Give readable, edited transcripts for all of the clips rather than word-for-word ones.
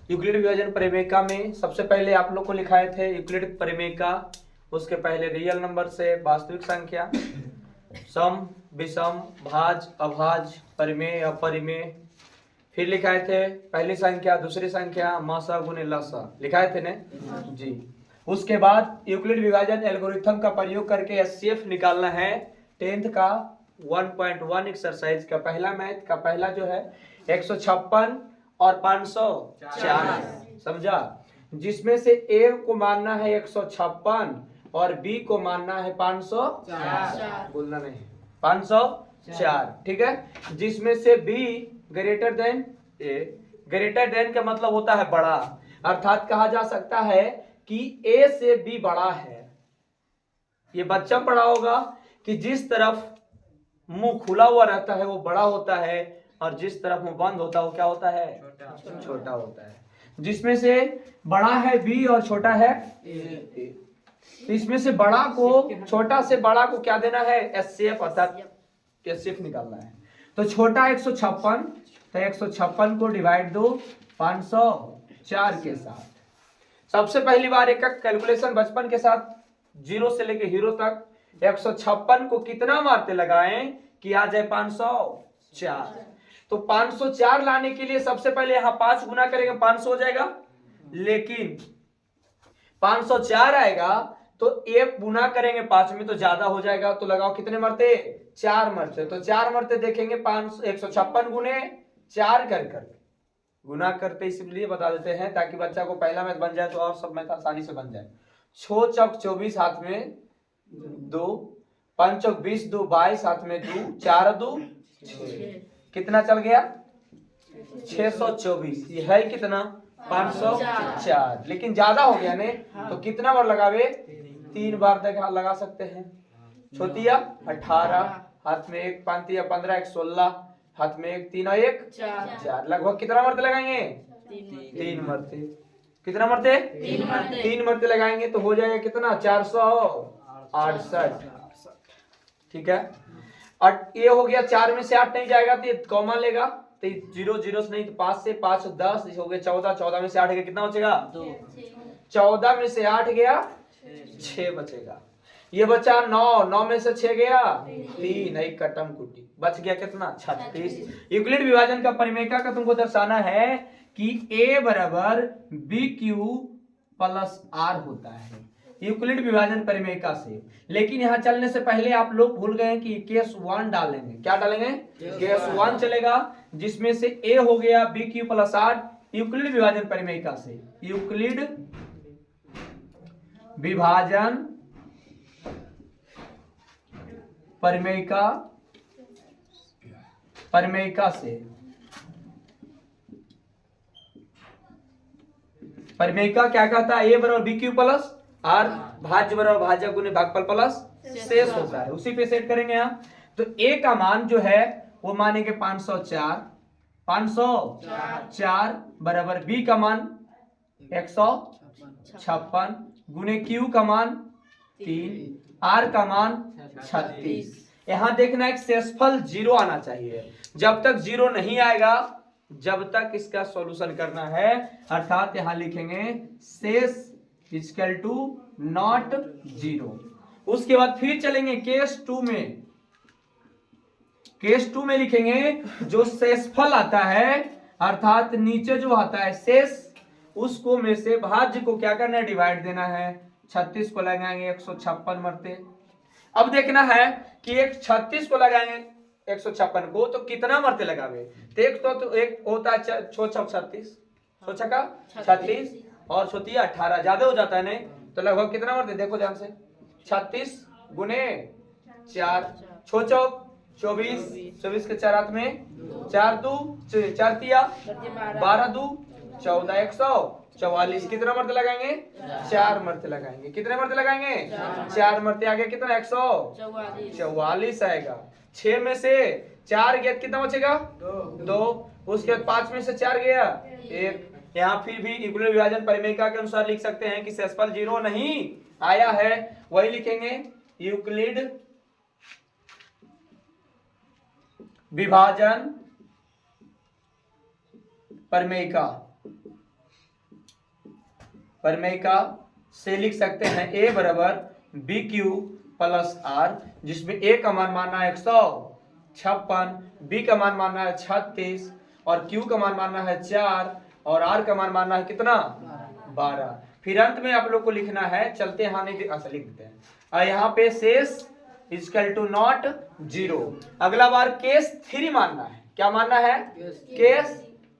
Euclid विभाजन परिमेयका में सबसे पहले आप लोग को लिखाए थे यूक्लिड परिमेयका, उसके पहले रियल नंबर से वास्तविक संख्या, सम विषम भाज अभाज परिमेय अपरिमेय, फिर लिखाए थे पहली संख्या दूसरी संख्या मासा गुने लसा, लिखाए थे ने जी। उसके बाद यूक्लिड विभाजन एल्गोरिथम का प्रयोग करके एचसीएफ निकालना है। 10th का 1.1 एक्सरसाइज का पहला मैथ का पहला जो है 156 और 504, समझा, जिसमें से ए को मानना है 156 और बी को मानना है 504, बोलना नहीं 504, ठीक है। जिसमें से be greater than A, greater than का मतलब होता है बड़ा, अर्थात कहा जा सकता है कि ए से बी बड़ा है। ये बच्चा पढ़ा होगा कि जिस तरफ मुंह खुला हुआ रहता है वो बड़ा होता है और जिस तरफ मुंह बंद होता है वो क्या होता है, छोटा होता है। जिसमें से बड़ा है बी और छोटा है ए। तो इसमें से बड़ा को, छोटा से बड़ा को क्या देना है, एचसीएफ, अर्थात एचसीएफ निकालना है। तो छोटा 156, तो 156 को डिवाइड दो 504 के साथ। सबसे पहली बार एक कैलकुलेशन बचपन के साथ 0 से लेके हीरो तक 156 को कितना मारते लगाएं कि आ जाए 504। तो 504 लाने के लिए सबसे पहले यहां 5 गुना करेंगे 500 हो जाएगा, लेकिन 504 आएगा तो 1 गुना करेंगे 5 में तो ज्यादा हो जाएगा। तो लगाओ कितने मरते, 4 मरते। तो 4 मरते देखेंगे 156 गुने 4 कर गुना करते, इसलिए बता देते हैं ताकि बच्चा को पहला मैथ बन जाए तो और सब मैथ आसानी से बन जाए। 6 चौक 24 हाथ में 2, 5 चौक 20, 2 22 हाथ में 2, 4 2 6, कितना चल गया 624। ये है कितना 504, लेकिन ज्यादा हो गया ने, तो कितना बार लगावे, 3 बार तक लगा सकते हैं। छोटिया 18 हाथ में 1, 5 या 15, 1 16 हाथ में 1, 3 और 1 4, लगभग कितना मरते लगाएंगे, 3 मरते। कितना मरते, 3 मरते लगाएंगे तो हो जाएगा कितना 468, ठीक है। और ये हो गया 4 में से 8 नहीं जाएगा तो ये कॉमा लेगा, तो 0 0 से नहीं तो 5 से 5 10 हो गया 14, 14 में से 8 गया कितना बचेगा 2, 14 में से 8 गया 6 बचेगा। ये बचा 9, 9 में से 6 गया 3, एक कटम कुटी, बच गया कितना 36। यूक्लिड विभाजन का परिमेयका का तुमको दर्शाना है कि a बराबर बी क्यू प्लस आर होता है यूक्लिड विभाजन परिमेयका से। लेकिन यहां चलने से पहले आप लोग भूल गए कि केस 1 डालेंगे। क्या डालेंगे, केस 1 चलेगा, जिसमें से a हो गया B Q plus R Euclid विभाजन परिमेयका से। यूक्लिड विभाजन परिमेयका से, परिमेयका क्या कहता है, ए बराबर बी क्यू प्लस आर, भाज्य बराबर भाज्य गुने भागफल प्लस शेष होता है, उसी पे सेट करेंगे यहाँ। तो ए का मान जो है वो मानेंगे 504, 504 बराबर बी का मान 156 गुने क्यू का मान 3, आर का मान 36। यहां देखना एक शेषफल 0 आना चाहिए, जब तक 0 नहीं आएगा जब तक इसका सॉल्यूशन करना है, अर्थात यहां लिखेंगे शेष इक्वल टू नॉट 0। उसके बाद फिर चलेंगे केस 2 में। केस 2 में लिखेंगे जो शेषफल आता है, अर्थात नीचे जो आता है शेष, उसको में से भाज्य को क्या करना है, डिवाइड देना है। 36 को लगाएंगे 156 मरते। अब देखना है कि एक 36 को लगाएंगे 156 को तो कितना मरते लगावे। तो एक होता है 6 चौक 36, 6 छक्का 36 और छोटी 18, ज्यादा हो जाता है नहीं, तो लगभग कितना मरते देखो ध्यान से, 36 गुने 4, 6 चौक 24, 24 के 4 हाथ में 4 2 4 तिया 12 2 14, 144, कितना मरते लगाएंगे 4 मरते लगाएंगे। कितने मरते लगाएंगे 4 मरते, आगे कितना 144 आएगा। 6 में से 4 गया कितना बचेगा 2, उसके बाद 5 में से 4 गया 1। यहाँ फिर भी यूक्लिड विभाजन परिमेयका के अनुसार लिख सकते हैं कि शेषफल 0 नहीं आया है, वही लिखेंगे यूक्लिड विभाजन परिमेयका। परिमेयिका से लिख सकते हैं ए बराबर बी क्यू प्लस आर, जिसमें ए का मान मानना है 156, बी का मान मानना है 36 और क्यू का मान मानना है 4 और आर का मान मानना है कितना 12। फिर अंत में आप लोग को लिखना है, चलते हैं नहीं अच्छा लिख देते हैं यहाँ पे शेष इक्वल टू नॉट 0। अगला बार केस 3 मानना है। क्या मानना है? केस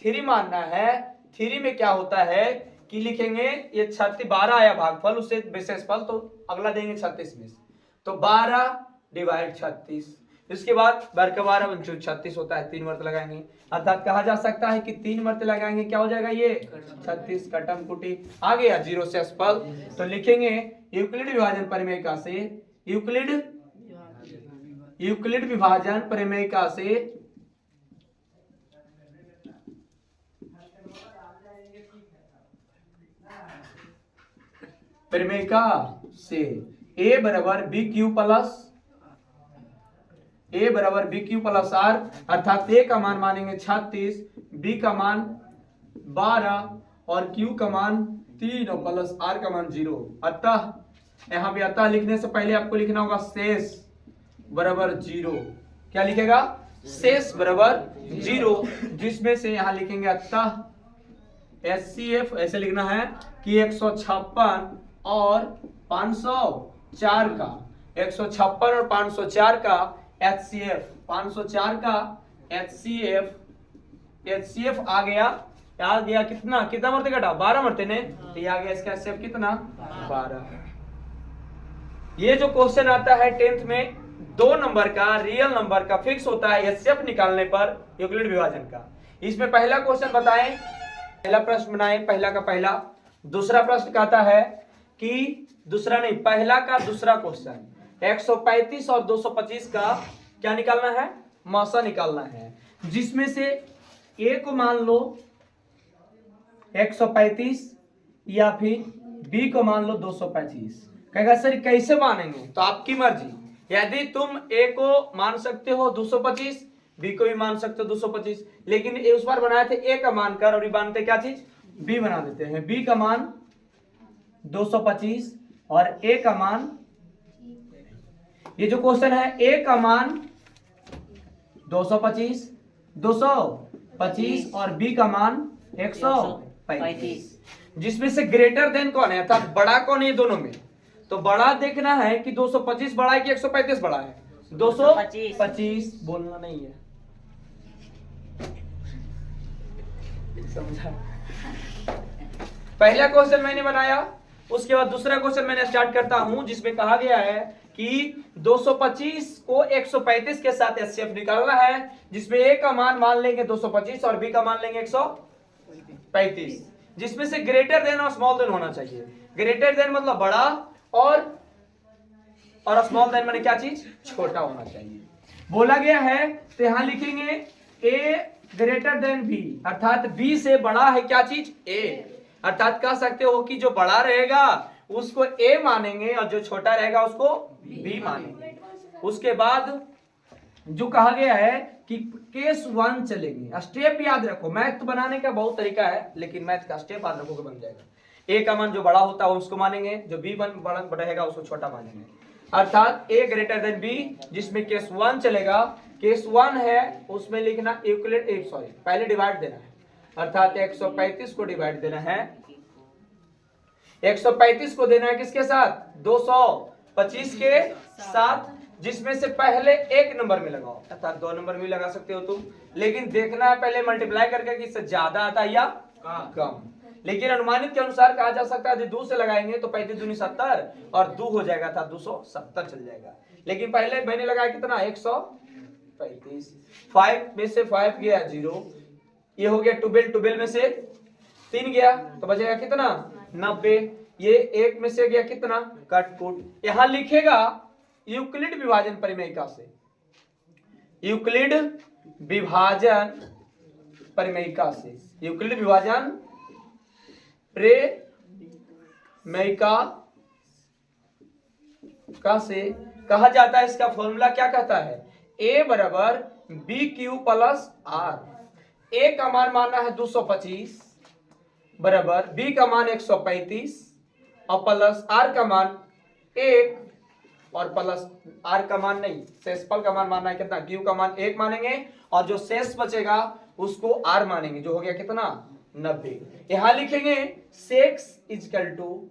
3 मानना है। 3 में क्या होता है कि लिखेंगे ये 12 आया भागफल, उससे विशेष फल, तो अगला देंगे 36 में, तो 12 डिवाइड 36, इसके बाद बार का 12 36 होता है, 3 मर्त लगाएंगे, अर्थात कहा जा सकता है कि 3 मर्त लगाएंगे क्या हो जाएगा ये 36, कटम कुटी आ गया 0 से असफल। तो लिखेंगे यूक्लिड विभाजन परिमेयिका से, यूक्लिड विभाजन परिमेयिका से परिमेयिका से ए बराबर बी क्यू प्लस आर, अर्थात ए का मान मानेंगे 36, बी का मान 12 और क्यू का मान 3 और प्लस आर का मान 0। अतः यहाँ पे अतः लिखने से पहले आपको लिखना होगा शेष बराबर 0। क्या लिखेगा? शेष बराबर 0, जिसमें से यहाँ लिखेंगे अतः HCF ऐसे लिखना है कि 156 और 504 का 156 और 504 का HCF, 504 का HCF आ गया कितना मरते घटा 12 मरते ने, तो ये आ गया इसका HCF कितना 12। ये जो क्वेश्चन आता है 10th में 2 नंबर का रियल नंबर का फिक्स होता है HCF निकालने पर यूक्लिड विभाजन का। इसमें पहला क्वेश्चन बताएं, पहला प्रश्न बनाएं, पहला का पहला। दूसरा प्रश्न कहता है कि दूसरा नहीं, पहला का दूसरा क्वेश्चन 135 और 225 का क्या निकालना है? मौसा निकालना है, जिसमें से ए को मान लो 135 या फिर बी को मान लो 225। कहेगा सर कैसे मानेंगे? तो आपकी मर्जी, यदि तुम ए को मान सकते हो 225, बी को भी मान सकते हो 225, लेकिन उस बार बनाए थे ए का मान कर और ये मानते क्या चीज बी बना देते हैं। बी का मान 225 और ए का मान, ये जो क्वेश्चन है ए का मान 225 और बी का मान 135, जिसमें से ग्रेटर देन कौन है, अर्थात बड़ा कौन है दोनों में? तो बड़ा देखना है कि 225 बड़ा है कि 135 बड़ा है। 225 बोलना नहीं है, समझा? पहला क्वेश्चन मैंने बनाया, उसके बाद दूसरा क्वेश्चन मैंने स्टार्ट करता हूं, जिसमें कहा गया है कि 225 को 135 के साथ HCF निकालना है, जिसमें ए का मान लेंगे 225 और बी का मान लेंगे 135, जिसमें से ग्रेटर देन और स्मॉल देन होना चाहिए। ग्रेटर देन मतलब बड़ा और स्मॉल देन माने क्या चीज छोटा होना चाहिए बोला गया है। तो यहां लिखेंगे ए ग्रेटर देन बी, अर्थात बी से बड़ा है क्या चीज ए, अर्थात कह सकते हो कि जो बड़ा रहेगा उसको ए मानेंगे और जो छोटा रहेगा उसको बी मानेंगे। उसके बाद जो कहा गया है कि केस 1 चलेंगे। स्टेप याद रखो, मैथ बनाने का बहुत तरीका है, लेकिन मैथ का स्टेप याद रखोगे बन जाएगा। ए का मान जो बड़ा होता है उसको मानेंगे, जो बी बड़ा रहेगा उसको छोटा मानेंगे, अर्थात ए ग्रेटर देन बी, जिसमें केस 1 चलेगा। केस 1 है उसमें लिखना यूक्लिड पहले डिवाइड देना है, अर्थात 135 को डिवाइड देना है, 135 को देना है किसके साथ 225 के साथ, जिसमें से पहले एक नंबर में लगाओ, अर्थात 2 नंबर में लगा सकते हो तुम, लेकिन देखना है पहले मल्टीप्लाई करके कि इससे ज्यादा आता है या कम। लेकिन अनुमानित के अनुसार कहा जा सकता है 2 से लगाएंगे तो 35 दूनी 70 और 2 हो जाएगा था 270 चल जाएगा, लेकिन पहले मैंने लगाया कितना 135, 5 में से 5 गया 0, ये हो गया 12 में से 3 गया तो बचेगा कितना 90, ये 1 में से गया कितना कट कुट। यहां लिखेगा यूक्लिड विभाजन परिमेयिका से, यूक्लिड विभाजन परिमेयिका से, यूक्लिड विभाजन परिमेयिका का से कहा जाता है, इसका फॉर्मूला क्या कहता है, ए बराबर बी क्यू प्लस आर। ए का मान मानना है 225, बराबर b का मान 135 और प्लस r का मान 1 और प्लस r का मान नहीं, शेषफल का मान मानना है कितना, q का मान 1 मानेंगे और जो शेष बचेगा उसको r मानेंगे, जो हो गया कितना 90। यहां लिखेंगे शेष इजकल टू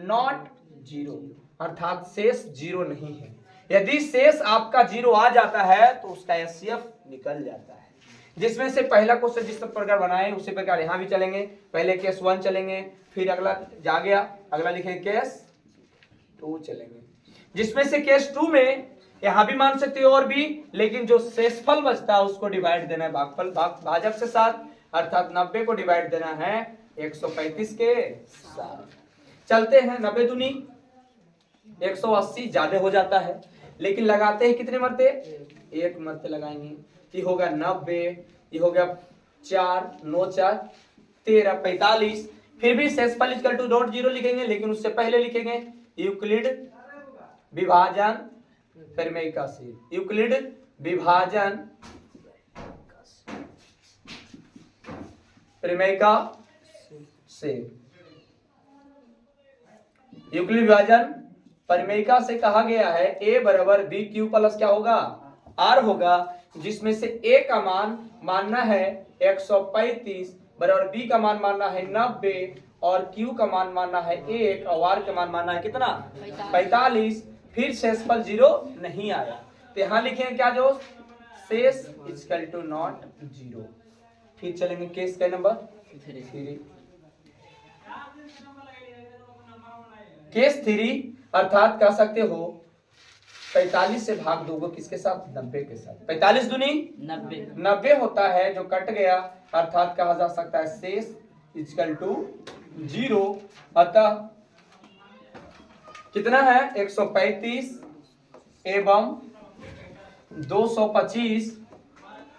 नॉट जीरो, अर्थात शेष जीरो नहीं है। यदि शेष आपका जीरो आ जाता है तो उसका एचसीएफ निकल जाता है। जिसमें से पहला क्वेश्चन जिस प्रकार बनाए उसी प्रकार यहां भी चलेंगे। पहले केस 1 चलेंगे, फिर अगला जा गया, अगला लिखेंगे केस 2 चलेंगे। जिसमें से केस 2 में यहां भी मान सकते हो और भी, लेकिन जो शेषफल बचता है उसको डिवाइड देना है भाजक से साथ, अर्थात 90 को डिवाइड देना है 135 के साथ। चलते हैं 90 दूनी 180 ज्यादा हो जाता है, लेकिन लगाते हैं कितने मरते, एक मरते लगाएंगे। ये होगा 90, ये हो गया 4 9 4 13 45। फिर भी शेषफल इक्वल टू डॉट जीरो लिखेंगे, लेकिन उससे पहले लिखेंगे यूक्लिड विभाजन परिमेयिका से, यूक्लिड विभाजन परिमेयिका से, यूक्लिड विभाजन परिमेयिका से कहा गया है a बराबर बी क्यू प्लस क्या होगा r होगा, जिसमें से a का मान मानना है 135 बराबर b का मान मानना है 90 और q का मान मानना है 1 और r का मान मानना है कितना 45। फिर शेषफल जीरो नहीं आया तो यहां लिखेंगे क्या, जो शेष इक्वल टू नॉट जीरो। फिर चलेंगे केस का नंबर 3, केस 3 अर्थात कह सकते हो 45 से भाग दोगे किसके साथ, 90 के साथ। 45 दूनी 90 होता है जो कट गया, अर्थात कहा जा सकता है शेष इक्वल टू जीरो। अतः कितना है 135 एवं 225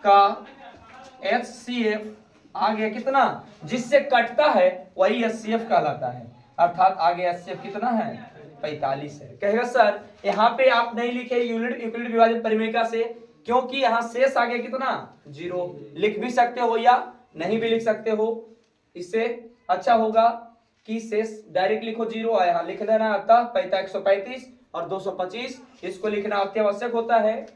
का HCF आ गया कितना, जिससे कटता है वही HCF कहलाता है, अर्थात आगे HCF कितना है 45 है। कहेगा सर यहाँ पे आप नहीं लिखे यूक्लिड विभाजन परिमेयिका से, क्योंकि यहाँ शेष आ गया कितना जीरो। लिख भी सकते हो या नहीं भी लिख सकते हो, इससे अच्छा होगा कि शेष डायरेक्ट लिखो जीरो आया, यहाँ लिख देना। अतः 135 और 225 इसको लिखना अति आवश्यक होता है,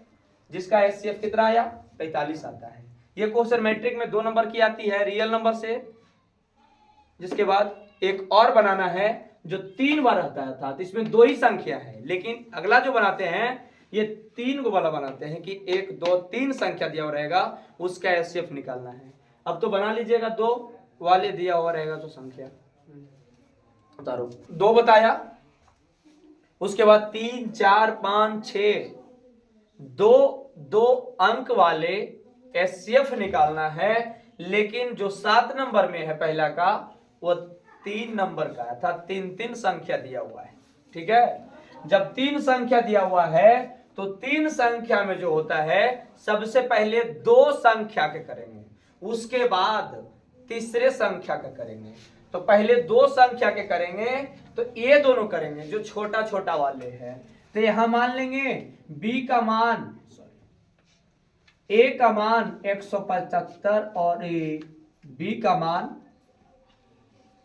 जिसका HCF कितना आया 45 आता है। ये क्वेश्चन मैट्रिक में 2 नंबर की आती है रियल नंबर से। जिसके बाद एक और बनाना है जो 3 बार आता है, अर्थात इसमें 2 ही संख्या है, लेकिन अगला जो बनाते हैं ये 3 को वाला बनाते हैं कि 1 2 3 संख्या दिया हुआ रहेगा, उसका HCF निकालना है। अब तो बना लीजिएगा, 2 वाले दिया हुआ रहेगा तो संख्या उतारो, 2 बताया, उसके बाद 3 4 5 6 2 अंक वाले HCF निकालना है, लेकिन जो 7 नंबर में है पहला का वो 3 नंबर का, अर्थात 3 संख्या दिया हुआ है। ठीक है, जब 3 संख्या दिया हुआ है तो 3 संख्या में जो होता है सबसे पहले 2 संख्या के करेंगे, उसके बाद तीसरे संख्या का करेंगे। तो पहले 2 संख्या के करेंगे तो ये दोनों करेंगे जो छोटा छोटा वाले हैं। तो यहां मान लेंगे b का मान a का मान 175 और b का मान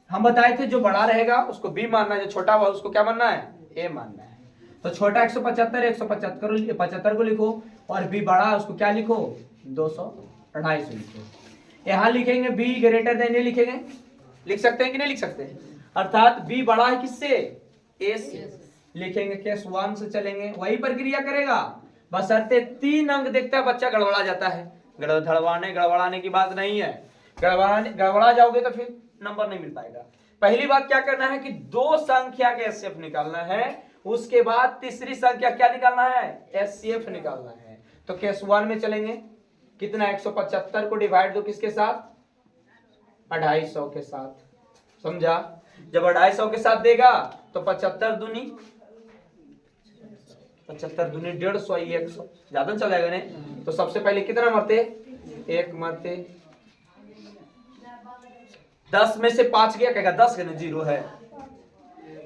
हम बताए थे जो बड़ा रहेगा उसको b मानना है, जो छोटा हुआ उसको क्या मानना है a मानना है। तो छोटा 175 को लिखो और b बड़ा उसको क्या लिखो 200 लिखो। यहां लिखेंगे b ग्रेटर देन a, लिखेंगे, लिख सकते हैं कि नहीं लिख सकते, अर्थात b बड़ा है किससे a से, लिखेंगे केस 1 से चलेंगे, वही प्रक्रिया करेगा, बशर्ते 3 अंक देखता है बच्चा गड़बड़ा जाता है। गड़बड़ाने की बात नहीं है, गड़बड़ा जाओगे तो फिर नंबर नहीं मिल पाएगा। पहली बात क्या करना है कि 2 संख्या के HCF निकालना है, उसके बाद तीसरी संख्या क्या निकालना है HCF निकालना है। तो केस 1 में चलेंगे, कितना 175 को डिवाइड दो किसके साथ 250 के साथ, समझा। जब 250 के साथ देगा तो 75 दूनी 150, ये 100 ज्यादा चल जाएगा नहीं। तो सबसे पहले कितना मरते 1 मरते, 10 में से 5 गया, कहेगा 10 का 0 है,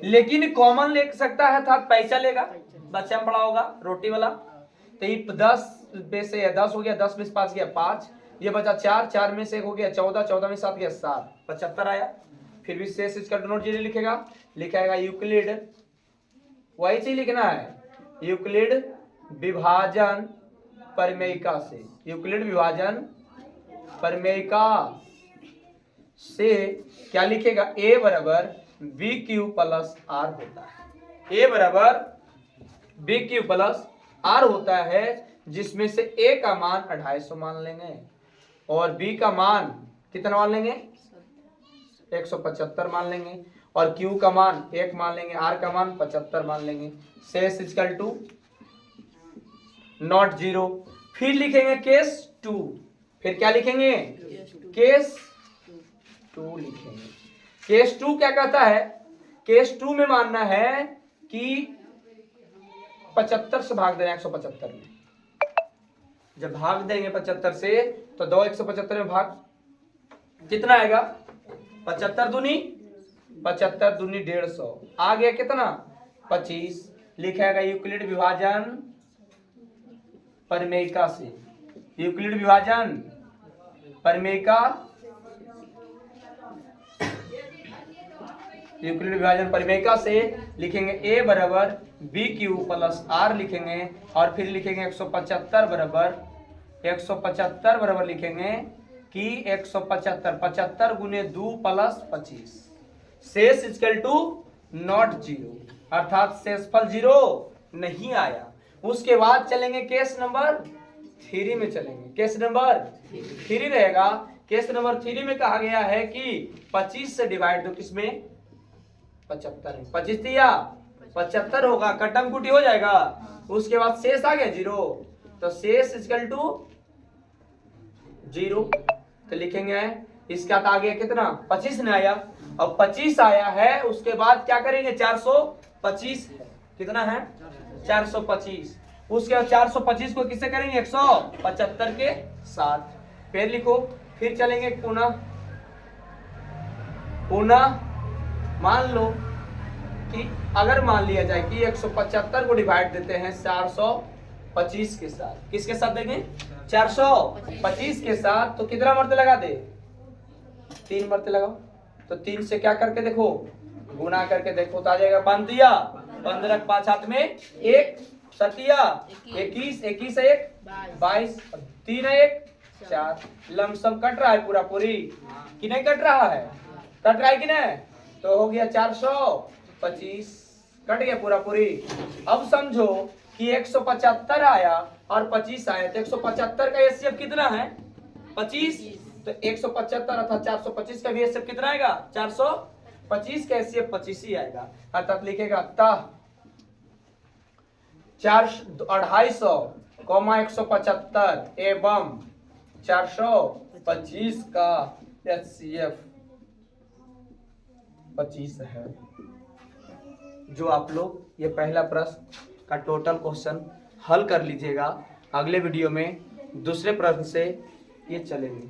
लेकिन कॉमन ले सकता है था पैसा लेगा, बच्चा बड़ा होगा रोटी वाला। तो ये 10 में से 10 हो गया, 10 में से 5 गया 5, ये बचा 4 में से 1 हो गया 14 में 7 गया 7, 75 आया। फिर भी शेष इक्वल टू नॉट जीरो लिखेगा, लिखाएगा यूक्लिड, वही चीज लिखना है, यूक्लिड विभाजन परिमेयिका से, यूक्लिड विभाजन परिमेयिका से क्या लिखेगा, a बराबर बी क्यू प्लस आर होता है, a बराबर बी क्यू प्लस आर होता है, जिसमें से a का मान 250 मान लेंगे और b का मान कितना मान लेंगे, 175 मान लेंगे और q का मान 1 मान लेंगे, r का मान 75 मान लेंगे, शेष इक्वल टू नॉट जीरो। फिर लिखेंगे केस 2, फिर क्या लिखेंगे, केस 2 लिखेंगे। केस 2 क्या कहता है, केस 2 में मानना है कि 75 से भाग देना 175 में, जब भाग देंगे 75 से तो 2 175 में भाग कितना आएगा, 75 दूनी 150, आ गया कितना 25, लिखेगा यूक्लिड विभाजन परिमेयिका से, यूक्लिड विभाजन परिमेयिका, यूक्लिड विभाजन परिमेयिका से लिखेंगे a बराबर बी क्यू प्लस आर लिखेंगे और फिर लिखेंगे 175 बराबर लिखेंगे कि 175 75 गुने 2 प्लस 25, शेष इक्वल टू नॉट जीरो, अर्थात शेषफल जीरो नहीं आया। उसके बाद चलेंगे केस नंबर 3 में, चलेंगे केस नंबर 3 रहेगा। केस नंबर 3 में कहा गया है कि 25 से डिवाइड दो किसमें, 75 में, 25 दिया 75 होगा, कटम कुटी हो जाएगा, उसके बाद शेष आ गया जीरो, तो शेष इक्वल टू जीरो, तो लिखेंगे इसका तो आ गया कितना 25 ने आया, अब 25 आया है, उसके बाद क्या करेंगे 425 है, कितना है 425, उसके बाद 425 को किससे करेंगे 175 के साथ, फिर लिखो, फिर चलेंगे पुनः मान लो कि अगर मान लिया जाए कि 175 को डिवाइड देते हैं 425 के साथ, किसके साथ देंगे 425 के साथ, तो कितना मरते लगा दे 3 मरते लगाओ, तो 3 से क्या करके देखो गुना करके देखो तो आ जाएगा 5 दिया 15 5 हाथ में 1 सतिया 21 21 1 22 3 1 4, लमसम कट रहा है पूरा पूरी कि नहीं कट रहा है, कट रहा है कि नहीं, तो हो गया 425 कट गया पूरा पूरी। अब समझो कि 175 आया और 25 आया, तो 175 का एचसीएफ कितना है 25, तो 175 अर्थात 425 का भी एचसीएफ कितना आएगा 425 का एचसीएफ 25 ही आएगा, अर्थात लिखेगा तह 250 175 एवं 425 का एचसीएफ 25 है। जो आप लोग ये पहला प्रश्न का टोटल क्वेश्चन हल कर लीजिएगा, अगले वीडियो में दूसरे प्रश्न से ये चलेंगे।